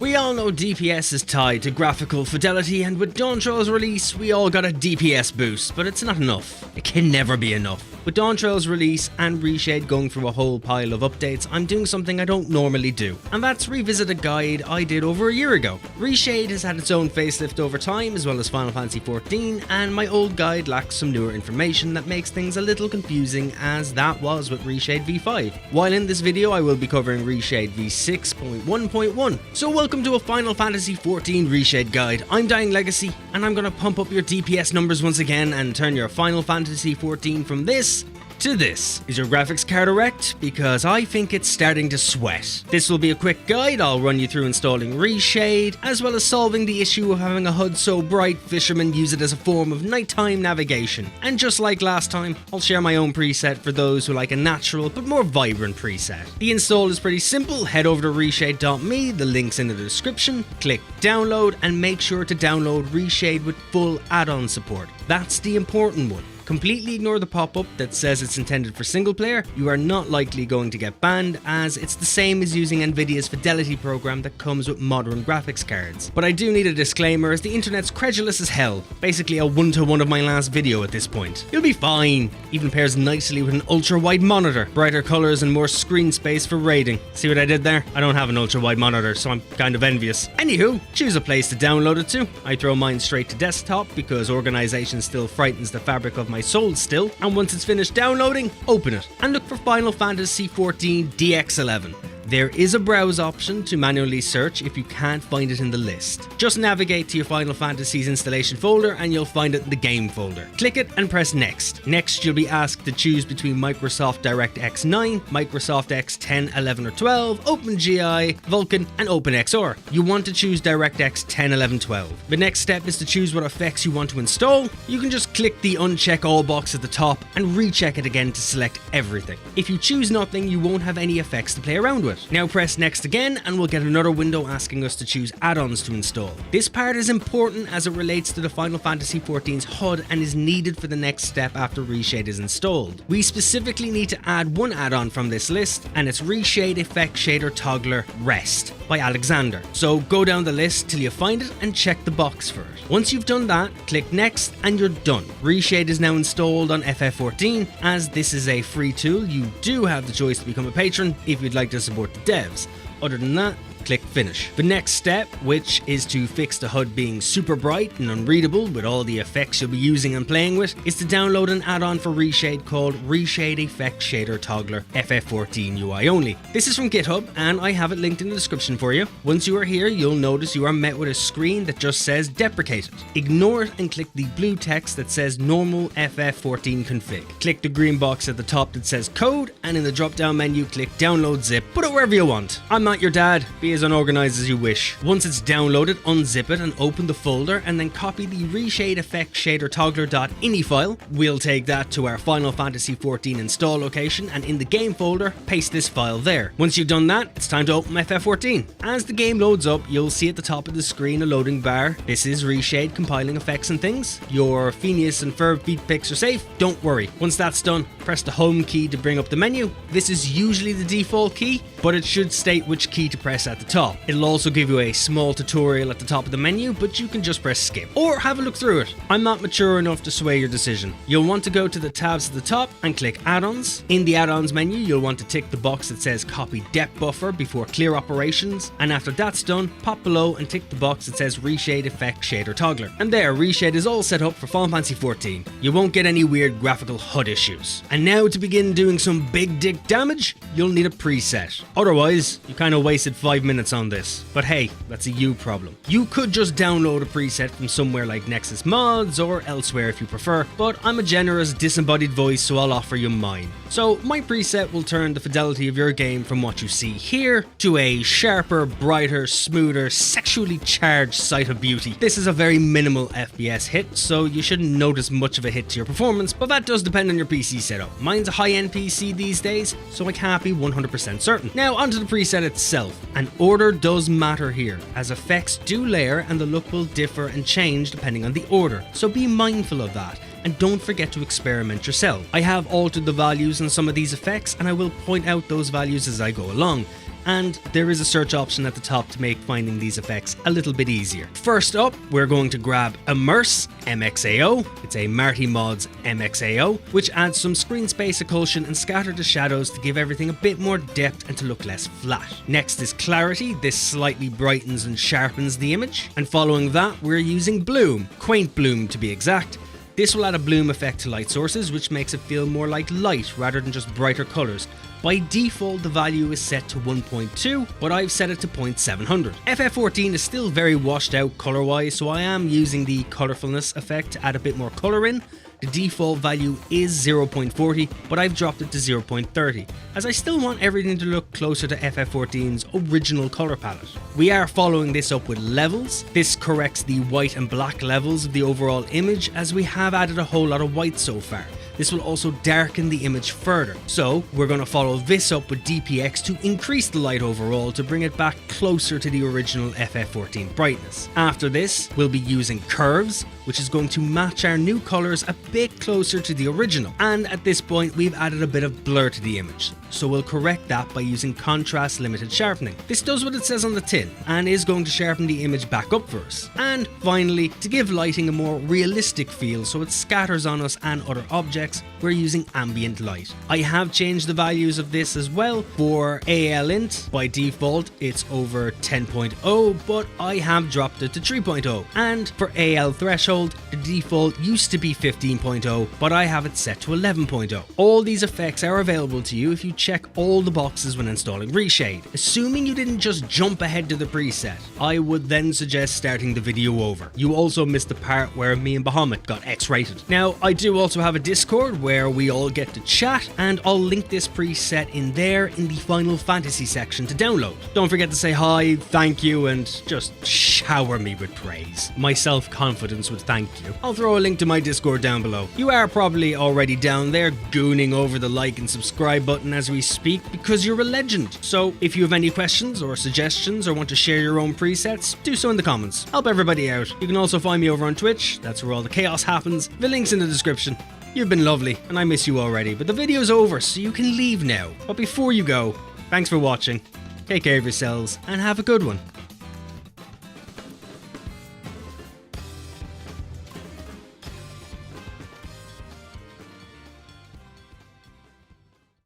We all know DPS is tied to graphical fidelity, and with Dawntrail's release, we all got a DPS boost, but it's not enough. It can never be enough. With Dawntrail's release and Reshade going through a whole pile of updates, I'm doing something I don't normally do, and that's revisit a guide I did over a year ago. Reshade has had its own facelift over time, as well as Final Fantasy XIV, and my old guide lacks some newer information that makes things a little confusing, as that was with Reshade v5. While in this video I will be covering Reshade v6.1.1, so welcome to a Final Fantasy XIV Reshade guide. I'm Dying Legacy, and I'm gonna pump up your DPS numbers once again and turn your Final Fantasy XIV from this to this. Is your graphics card erect? Because I think it's starting to sweat. This will be a quick guide. I'll run you through installing Reshade, as well as solving the issue of having a HUD so bright fishermen use it as a form of nighttime navigation. And just like last time, I'll share my own preset for those who like a natural but more vibrant preset. The install is pretty simple. Head over to reshade.me, the link's in the description, click download, and make sure to download Reshade with full add-on support. That's the important one. Completely ignore the pop-up that says it's intended for single player. You are not likely going to get banned, as it's the same as using Nvidia's Fidelity program that comes with modern graphics cards. But I do need a disclaimer, as the internet's credulous as hell. Basically a one-to-one of my last video at this point. You'll be fine. Even pairs nicely with an ultra-wide monitor, brighter colours and more screen space for raiding. See what I did there? I don't have an ultra-wide monitor, so I'm kind of envious. Anywho, choose a place to download it to. I throw mine straight to desktop because organisation still frightens the fabric of my soul still, and once it's finished downloading, open it and look for Final Fantasy XIV DX11. There is a browse option to manually search if you can't find it in the list. Just navigate to your Final Fantasy's installation folder and you'll find it in the game folder. Click it and press next. Next you'll be asked to choose between Microsoft DirectX 9, Microsoft X 10, 11 or 12, OpenGI, Vulkan and OpenXR. You want to choose DirectX 10, 11, 12. The next step is to choose what effects you want to install. You can just click the uncheck all box at the top and recheck it again to select everything. If you choose nothing, you won't have any effects to play around with. Now press next again and we'll get another window asking us to choose add-ons to install. This part is important as it relates to the Final Fantasy XIV's HUD and is needed for the next step after Reshade is installed. We specifically need to add one add-on from this list, and it's Reshade Effect Shader Toggler Rest by Alexander. So go down the list till you find it and check the box for it. Once you've done that, click next and you're done. Reshade is now installed on FF14. As this is a free tool, you do have the choice to become a patron if you'd like to support the devs. Other than that, click finish. The next step, which is to fix the HUD being super bright and unreadable with all the effects you'll be using and playing with, is to download an add-on for Reshade called Reshade Effect Shader Toggler FF14 UI only. This is from GitHub and I have it linked in the description for you. Once you are here, you'll notice you are met with a screen that just says deprecated. Ignore it and click the blue text that says normal FF14 config. Click the green box at the top that says code, and in the drop down menu click download zip. Put it wherever you want. I'm not your dad. Be as unorganized as you wish. Once it's downloaded, unzip it and open the folder, and then copy the Reshade Effect Shader Toggler.ini file. We'll take that to our Final Fantasy XIV install location, and in the game folder, paste this file there. Once you've done that, it's time to open FF14. As the game loads up, you'll see at the top of the screen a loading bar. This is Reshade compiling effects and things. Your Phineas and Ferb beat picks are safe. Don't worry. Once that's done, press the home key to bring up the menu. This is usually the default key, but it should state which key to press at the top. It'll also give you a small tutorial at the top of the menu, but you can just press skip or have a look through it. I'm not mature enough to sway your decision. You'll want to go to the tabs at the top and click add-ons. In the add-ons menu, you'll want to tick the box that says copy depth buffer before clear operations, and after that's done, pop below and tick the box that says Reshade Effect Shader Toggler. And there, Reshade is all set up for Final Fantasy XIV. You won't get any weird graphical HUD issues. And now to begin doing some big dick damage, you'll need a preset. Otherwise, you kind of wasted 5 minutes on this. But hey, that's a you problem. You could just download a preset from somewhere like Nexus Mods or elsewhere if you prefer, but I'm a generous disembodied voice, so I'll offer you mine. So my preset will turn the fidelity of your game from what you see here to a sharper, brighter, smoother, sexually charged sight of beauty. This is a very minimal FPS hit, so you shouldn't notice much of a hit to your performance, but that does depend on your PC setup. Mine's a high-end PC these days, so I can't be 100% certain. Now onto the preset itself. An order does matter here, as effects do layer and the look will differ and change depending on the order, so be mindful of that. and don't forget to experiment yourself. I have altered the values on some of these effects and I will point out those values as I go along. and there is a search option at the top to make finding these effects a little bit easier. First up, we're going to grab Immerse MXAO. It's a Marty Mods MXAO, which adds some screen space occlusion and scatter the shadows to give everything a bit more depth and to look less flat. Next is Clarity. This slightly brightens and sharpens the image. And following that, we're using Bloom, Quaint Bloom to be exact. This will add a bloom effect to light sources, which makes it feel more like light rather than just brighter colours. By default, the value is set to 1.2, but I've set it to 0.700. FF14 is still very washed out colour-wise, so I am using the colourfulness effect to add a bit more colour in. The default value is 0.40, but I've dropped it to 0.30, as I still want everything to look closer to FF14's original colour palette. We are following this up with levels. This corrects the white and black levels of the overall image, as we have added a whole lot of white so far. This will also darken the image further. So we're going to follow this up with DPX to increase the light overall to bring it back closer to the original FF14 brightness. After this, we'll be using curves, which is going to match our new colours a bit closer to the original. And at this point, we've added a bit of blur to the image. So we'll correct that by using contrast limited sharpening. This does what it says on the tin and is going to sharpen the image back up for us. And finally, to give lighting a more realistic feel so it scatters on us and other objects, we're using ambient light. I have changed the values of this as well. For AL int, by default it's over 10.0, but I have dropped it to 3.0. And for AL threshold, the default used to be 15.0, but I have it set to 11.0. All these effects are available to you if you check all the boxes when installing Reshade. Assuming you didn't just jump ahead to the preset, I would then suggest starting the video over. You also missed the part where me and Bahamut got X-rated. Now, I do also have a Discord where we all get to chat, and I'll link this preset in there in the Final Fantasy section to download. Don't forget to say hi, thank you, and just shower me with praise. My self-confidence would thank you. I'll throw a link to my Discord down below. You are probably already down there gooning over the like and subscribe button as we speak because you're a legend. So if you have any questions or suggestions or want to share your own presets, do so in the comments. Help everybody out. You can also find me over on Twitch. That's where all the chaos happens. The link's in the description. You've been lovely, and I miss you already, but the video's over, so you can leave now. But before you go, thanks for watching, take care of yourselves, and have a good one.